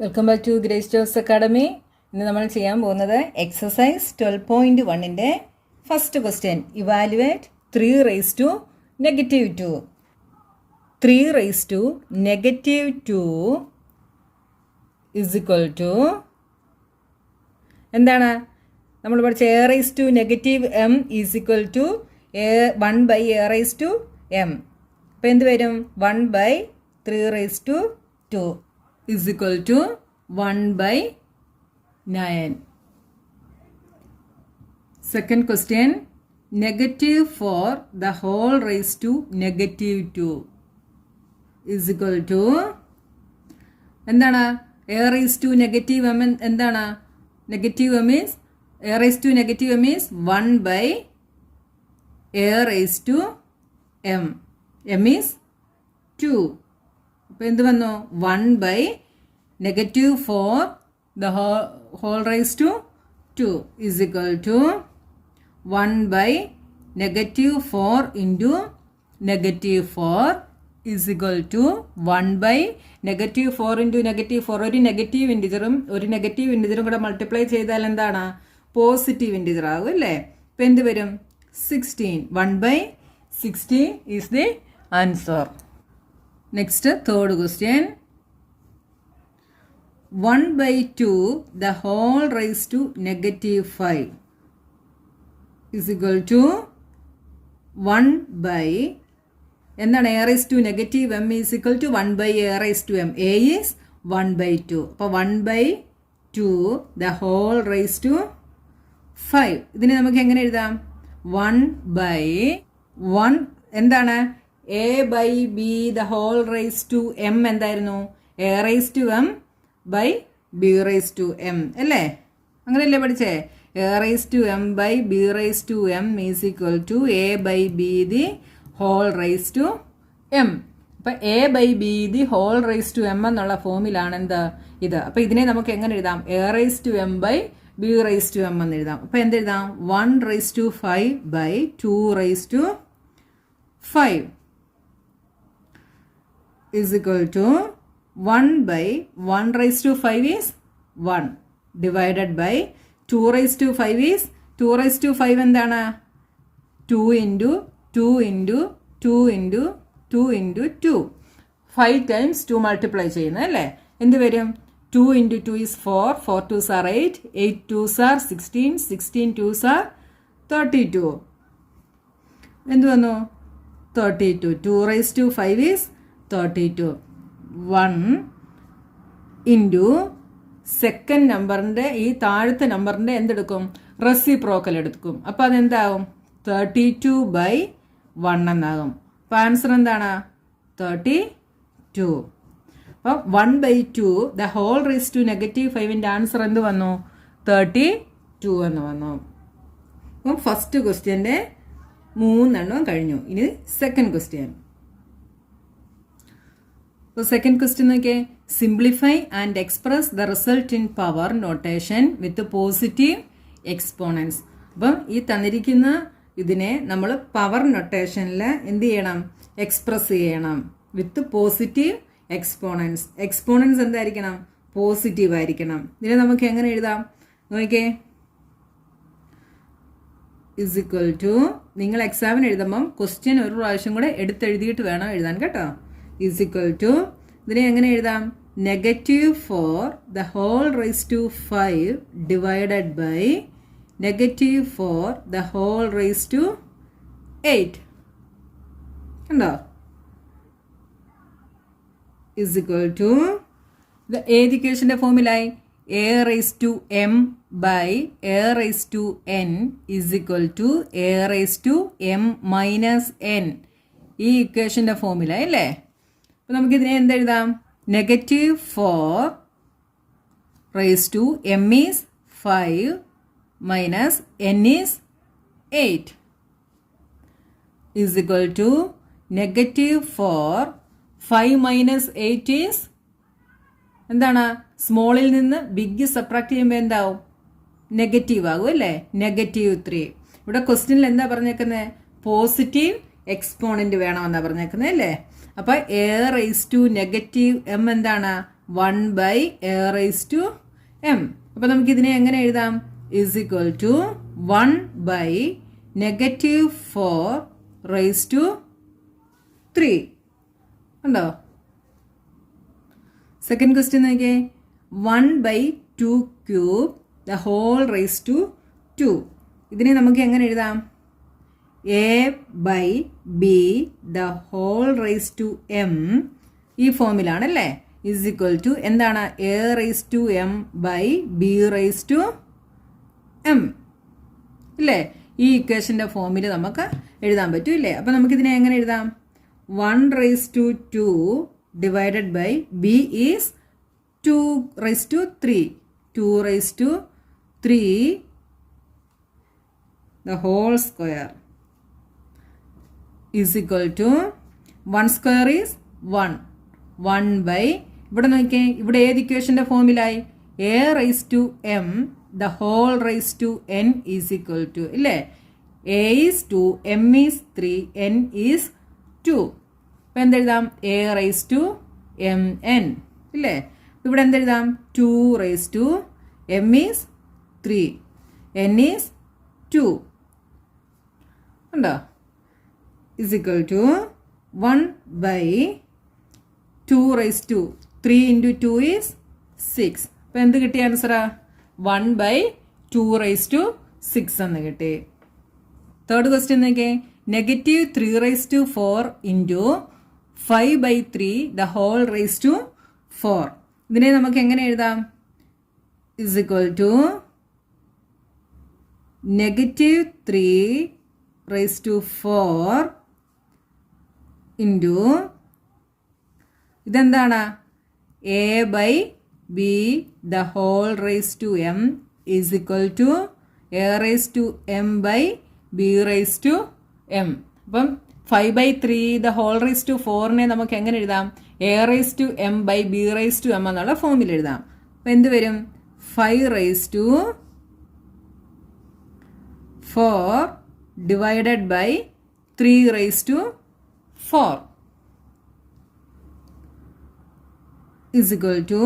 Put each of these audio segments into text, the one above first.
Welcome back to Grace Jose Academy. ഇന്ന് നമ്മൾ ചെയ്യാൻ പോകുന്നത് എക്സസൈസ് 12.1-ൻ്റെ first question. Evaluate 3 raised to -2. 3 raised to -2 is equal to എന്താണ്? നമ്മൾ പഠിച്ച a raised to -m is equal to 1 by a raised to m. അപ്പോൾ എന്ത് വരും? 1 by 3 raised to 2 is equal to 1 by 9. Second question, -4 the whole raised to -2 is equal to എന്താണ്? a raised to -m എന്താണ്? -m is a raised to -m is 1 by a raised to m. m is 2. അപ്പോൾ എന്ത് വന്നു? 1 by -4 the whole raised to 2 is equal to 1 by -4 into -4 is equal to 1 by -4 into -4. ഒരു negative ഇൻറ്റിജറും ഒരു negative ഇൻറ്റിജറും കൂടെ multiply ചെയ്താൽ എന്താണ്? Positive integer ആകും അല്ലേ? ഇപ്പം എന്ത് വരും? 16. 1 by 16 is the answer. Next, third question. 1 by 2 the whole raised to -5 is equal to 1 by എന്താണ്? a raised to -m is equal to 1 by a raised to m. a is 1 by 2. അപ്പോൾ 1 by 2 the whole raised to 5. ഇതിനെ നമുക്ക് എങ്ങനെ എഴുതാം? 1 by 1 എന്താണ്? a by b the whole raised to m എന്തായിരുന്നു? a raised to m by b raised to m അല്ലേ? അങ്ങനെയല്ലേ പഠിച്ചേ? a raised to m by b raised to m is equal to a by b the whole raised to m. അപ്പം a by b the whole raised to m എന്നുള്ള ഫോമിലാണ് എന്ത്? ഇത്. അപ്പം ഇതിനെ നമുക്ക് എങ്ങനെ എഴുതാം? a raised to m by b raised to m എന്ന് എഴുതാം. അപ്പം എന്തെഴുതാം? 1 raised to 5 by 2 raised to 5 is equal to 1 by 1 raised to 5 is 1 divided by 2 raised to 5 is 2 raised to 5 എന്താണ്? 2 into 2 into 2 into 2 into 2. 5 times 2 multiply ചെയ്യുന്നത് അല്ലേ? എന്ത് വരും? 2 into 2 is 4. 4 2s are 8. 8 2s are 16. 16 2s are 32. എന്ത് വന്നു? 32. 2 raised to 5 is 32. 1 into second നമ്പറിൻ്റെ ഈ താഴത്തെ നമ്പറിൻ്റെ എന്തെടുക്കും? റെസിപ്രോക്കൽ എടുക്കും. അപ്പോൾ അതെന്താവും? 32 by 1 എന്നാകും. അപ്പോൾ ആൻസർ എന്താണ്? 32. അപ്പോൾ 1 by 2 the whole raise to -5ൻ്റെ ആൻസർ എന്ത് വന്നു? 32 എന്ന് വന്നു. അപ്പം ഫസ്റ്റ് ക്വസ്റ്റ്യൻ്റെ 3 കഴിഞ്ഞു. ഇനി second question. So second question നോക്കിയേ. Simplify and express the result in power notation with positive exponents. അപ്പം ഈ തന്നിരിക്കുന്ന ഇതിനെ നമ്മൾ പവർ നൊട്ടേഷനിൽ എന്ത് ചെയ്യണം? എക്സ്പ്രസ് ചെയ്യണം വിത്ത് പോസിറ്റീവ് എക്സ്പോണൻസ്. എക്സ്പോണൻസ് എന്തായിരിക്കണം? പോസിറ്റീവ് ആയിരിക്കണം. ഇതിനെ നമുക്ക് എങ്ങനെ എഴുതാം? നോക്കിയേ. ഇസ് ഈക്വൽ ടു നിങ്ങൾ എക്സാമിന് എഴുതുമ്പം ക്വസ്റ്റ്യൻ ഒരു പ്രാവശ്യം കൂടെ എടുത്തെഴുതിയിട്ട് വേണം എഴുതാൻ കേട്ടോ. is equal to ഇതിനെ എങ്ങനെ എഴുതാം? -4 the whole raised to 5 divided by -4 the whole raised to 8 കണ്ടോ? is equal to ഏത് ഇക്വേഷൻ്റെ ഫോമിലായി? a raised to m by a raised to n is equal to a raised to m minus n. ഈ ഇക്വേഷൻ്റെ ഫോമിലായി അല്ലേ? അപ്പോൾ നമുക്കിതിനെ എന്തെഴുതാം? -4 raised to m is 5 minus n is 8 is equal to -4 5 minus 8 is എന്താണ്? സ്മോളിൽ നിന്ന് big subtract ചെയ്യുമ്പോൾ എന്താവും? Negative ആകും അല്ലേ? -3. ഇവിടെ ക്വസ്റ്റ്യനിൽ എന്താ പറഞ്ഞേക്കുന്നത്? പോസിറ്റീവ് എക്സ്പോണന്റ് വേണമെന്നാണ് പറഞ്ഞേക്കുന്നത് അല്ലേ? അപ്പോൾ a raised to -m എന്താണ്? 1 by a raised to m. അപ്പോൾ നമുക്ക് ഇതിനെ എങ്ങനെ എഴുതാം? is equal to 1 by negative 4 raised to 3. ഉണ്ടോ? സെക്കൻഡ് ക്വസ്റ്റ്യൻ നോക്കിയേ. 1 by 2 cube the whole raised to 2. ഇതിനെ നമുക്ക് എങ്ങനെ എഴുതാം? a by b the whole raised to m. ഈ ഫോമിലാണല്ലേ. is equal to എന്താണ്? a raised to m by b raised to m. ഇല്ലേ? ഈ ഇക്വേഷൻ്റെ ഫോമിൽ നമുക്ക് എഴുതാൻ പറ്റും ഇല്ലേ? അപ്പോൾ നമുക്കിതിനെ എങ്ങനെ എഴുതാം? 1 raised to 2 divided by b is 2 raised to 3. 2 raised to 3 the whole square is equal to 1 square is 1. 1 by ഇവിടെ നോക്കിയേ, ഇവിടെ ഏത് ഇക്വേഷൻ്റെ ഫോമിലായി? a raised to m the whole raised to n is equal to ഇല്ലേ? a is 2, m is 3, n is 2. അപ്പോൾ എന്തെഴുതാം? a raised to m n ഇല്ലേ? ഇവിടെ എന്തെഴുതാം? 2 raised to m is 3, n is 2 ഉണ്ടോ? is equal to 1 by 2 raised to 3 into 2 is 6. അപ്പോൾ എന്ത് കിട്ടിയ ആൻസറാ? 1 by 2 raised to 6 എന്ന് കിട്ടി. തേർഡ് ക്വസ്റ്റ്യൻ നോക്കിയേ. Negative 3 raised to 4 into 5 by 3 the whole raised to 4. ഇതിനെ നമുക്ക് എങ്ങനെ എഴുതാം? is equal to negative 3 raised to 4 into ഇതെന്താണ്? a by b the whole raised to m is equal to a raised to m by b raised to m. അപ്പം 5 by 3 the whole raised to 4നെ നമുക്ക് എങ്ങനെ എഴുതാം? a raised to m by b raised to m എന്നുള്ള ഫോമിൽ എഴുതാം. അപ്പം എന്ത് വരും? 5 raised to 4 divided by 3 raised to 4 is equal to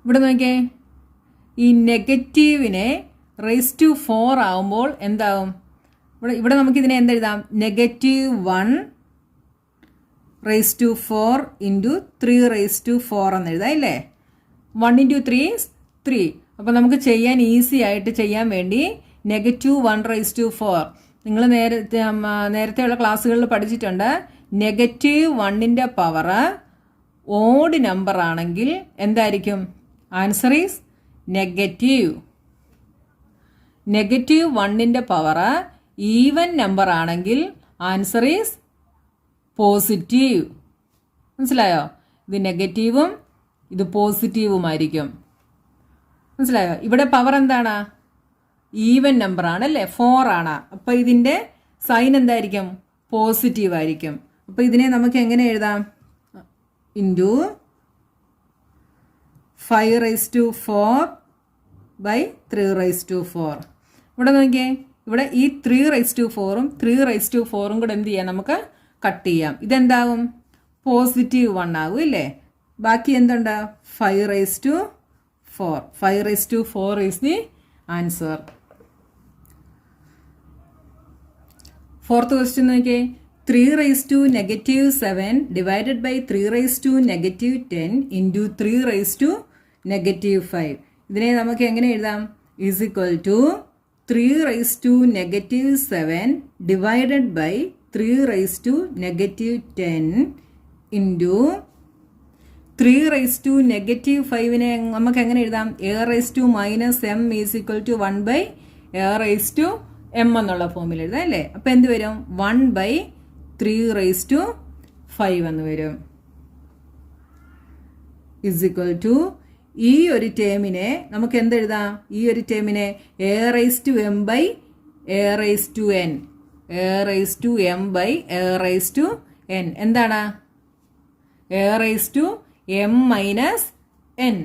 ഇവിടെ നോക്കിയേ, ഈ നെഗറ്റീവിനെ റേസ് ടു 4 ആവുമ്പോൾ എന്താവും? ഇവിടെ നമുക്കിതിനെ എന്തെഴുതാം? Negative 1 raise to 4 into 3 raise to 4 എന്ന് എഴുതാം ഇല്ലേ? 1 ഇൻറ്റു 3 ഈസ് 3. അപ്പോൾ നമുക്ക് ചെയ്യാൻ ഈസി ആയിട്ട് ചെയ്യാൻ വേണ്ടി നെഗറ്റീവ് 1 റേസ് ടു 4 നിങ്ങൾ നേരത്തെയുള്ള ക്ലാസ്സുകളിൽ പഠിച്ചിട്ടുണ്ട്. നെഗറ്റീവ് 1ൻ്റെ പവർ ഓഡ് നമ്പർ ആണെങ്കിൽ എന്തായിരിക്കും? Answer is negative. നെഗറ്റീവ് 1ൻ്റെ പവർ ഈവൻ നമ്പർ ആണെങ്കിൽ ആൻസർ ഈസ് പോസിറ്റീവ്. മനസ്സിലായോ? ഇത് നെഗറ്റീവും ഇത് പോസിറ്റീവുമായിരിക്കും. മനസ്സിലായോ? ഇവിടെ പവർ എന്താണ്? ഈവൻ നമ്പർ ആണല്ലേ, 4 ആണ്. അപ്പോൾ ഇതിൻ്റെ സൈൻ എന്തായിരിക്കും? പോസിറ്റീവ് ആയിരിക്കും. അപ്പോൾ ഇതിനെ നമുക്ക് എങ്ങനെ എഴുതാം? Into 5 raised to 4 by 3 raised to 4. ഇവിടെ നോക്കിയേ, ഇവിടെ ഈ 3 raised to 4ഉം 3 raised to 4ഉം കൂടെ എന്ത് ചെയ്യാം? നമുക്ക് കട്ട് ചെയ്യാം. ഇതെന്താവും? പോസിറ്റീവ് 1 ആകും ഇല്ലേ? ബാക്കി എന്തുണ്ട്? 5 raised to 4. 5 raised to 4 is the answer. Fourth question നോക്കിയേ. 3 raised to negative 7 divided by 3 raised to negative 10 into 3 raised to negative 5. ഇതിനെ നമുക്ക് എങ്ങനെ എഴുതാം? is equal to 3 raised to negative 7 divided by 3 raised to negative 10 into 3 raised to negative 5നെ നമുക്ക് എങ്ങനെ എഴുതാം? a raised to minus m is equal to 1 by a raised to m എന്നുള്ള ഫോമിൽ എഴുതാം അല്ലേ? അപ്പോൾ എന്ത് വരും? 1 by 3 raised to 5 എന്ന് വരും. is equal to ഈ ഒരു ടേമിനെ നമുക്ക് എന്തെഴുതാം? ഈ ഒരു ടേമിനെ a raised to m by a raised to n, a raised to m by a raised to n. എന്താണ്? a raised to m minus n.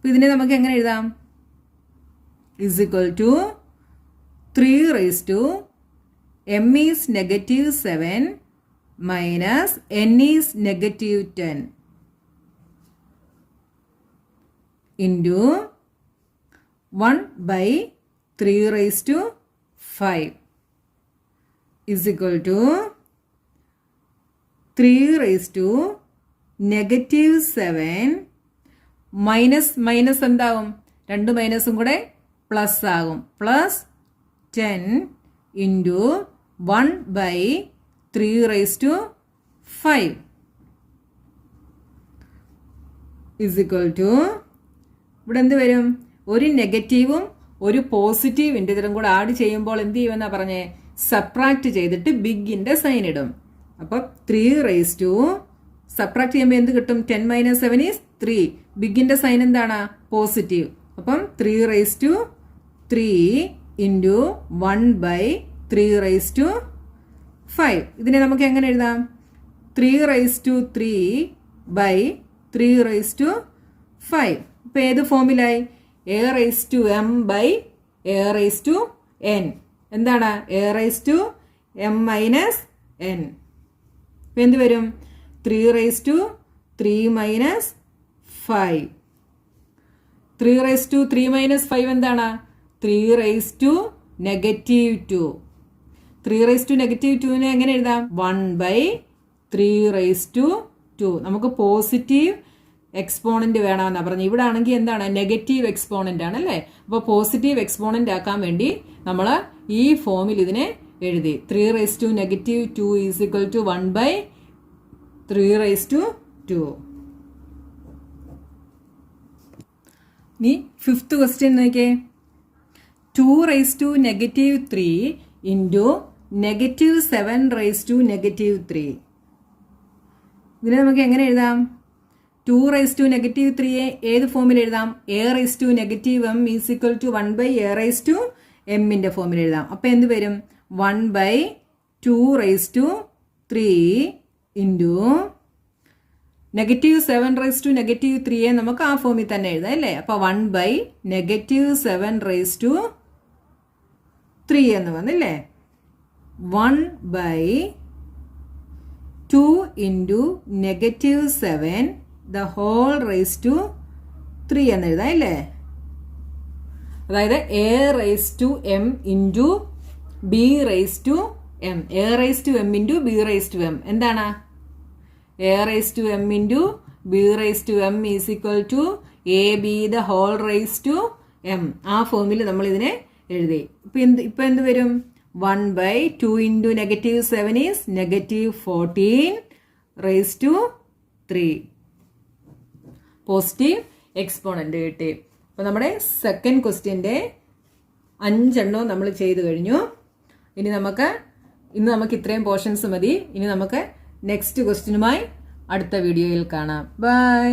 ഇതിനെ നമുക്ക് എങ്ങനെ എഴുതാം? is equal to 3 raised to m is negative 7 minus n is negative 10 into 1 by 3 raised to 5 is equal to 3 raised to negative 7 minus എന്താവും? 2 മൈനസും കൂടെ plus ആകും. Plus 10 into 1 by 3 raise to 5 is equal to, ഇവിടെ എന്ത് വരും? ഒരു നെഗറ്റീവും ഒരു പോസിറ്റീവ് ഇൻറ്റിജറും കൂടെ ആഡ് ചെയ്യുമ്പോൾ എന്ത് ചെയ്യുമെന്നാണ് പറഞ്ഞേ? സബ്ട്രാക്ട് ചെയ്തിട്ട് ബിഗിൻ്റെ സൈൻ ഇടും. അപ്പം 3 റൈസ് ടു, സബ്ട്രാക്ട് ചെയ്യുമ്പോൾ എന്ത് കിട്ടും? 10 മൈനസ് 7 ഈസ് 3. ബിഗിൻ്റെ സൈൻ എന്താണ്? പോസിറ്റീവ്. അപ്പം 3 raise to 3 into 1 by 3 raise to 5. ഇതിനെ നമുക്ക് എങ്ങനെ എഴുതാം? 3 raise to 3 by 3 raise to 5. ഇപ്പം ഏത് ഫോമിലായി? A raise to M by A raise to N. എന്താണ്? A raise to M minus N. ഇപ്പം എന്ത് വരും? 3 raise to 3 minus 5. 3 raise to 3 minus 5 എന്താണ്? 3 raise to negative 2. 3 raise to negative 2നെ എങ്ങനെ എഴുതാം? 1 ബൈ 3 റൈസ് ടു 2. നമുക്ക് പോസിറ്റീവ് എക്സ്പോണന്റ് വേണമെന്നാണ് പറഞ്ഞു. ഇവിടെ ആണെങ്കിൽ എന്താണ്? നെഗറ്റീവ് എക്സ്പോണന്റ് ആണ് അല്ലേ? അപ്പോൾ പോസിറ്റീവ് എക്സ്പോണന്റ് ആക്കാൻ വേണ്ടി നമ്മൾ ഈ ഫോമിൽ ഇതിനെ എഴുതി. 3 raise to negative 2 is equal to 1 by 3 raise to 2. ഇനി 5th ക്വസ്റ്റ്യൻ നോക്കിയേ. 2 raise to negative 3 into negative 7 raise to negative 3. ഇതിനെ നമുക്ക് എങ്ങനെ എഴുതാം? 2 റൈസ് ടു നെഗറ്റീവ് 3യെ ഏത് ഫോമിൽ എഴുതാം? A raise to negative M is equal to 1 by A raise to എമ്മിൻ്റെ ഫോമിൽ എഴുതാം. അപ്പോൾ എന്ത് വരും? 1 by 2 raise to 3 into negative 7 raise to negative 3യെ നമുക്ക് ആ ഫോമിൽ തന്നെ എഴുതാം അല്ലേ? അപ്പോൾ 1 ബൈ നെഗറ്റീവ് 7 റൈസ് ടു 3 എന്ന് വന്നില്ലേ? 1 by 2 into negative 7 the whole raise to 3 എന്ന് എഴുതാം അല്ലേ? അതായത് A raise to M into B raise to M. A raise to M into B raise to M എന്താണ്? A raise to M into B raise to M is equal to A B the whole raise to M. ആ ഫോമിൽ നമ്മൾ ഇതിനെ എഴുതി. ഇപ്പം എന്ത് വരും? 1 by 2 into negative 7 is negative 14 raise to 3. Positive exponent കിട്ടി. അപ്പോൾ നമ്മുടെ സെക്കൻഡ് ക്വസ്റ്റ്യൻ്റെ 5 എണ്ണവും നമ്മൾ ചെയ്തു കഴിഞ്ഞു. ഇന്ന് നമുക്ക് ഇത്രയും പോർഷൻസ് മതി. ഇനി നമുക്ക് നെക്സ്റ്റ് ക്വസ്റ്റ്യനുമായി അടുത്ത വീഡിയോയിൽ കാണാം. ബൈ.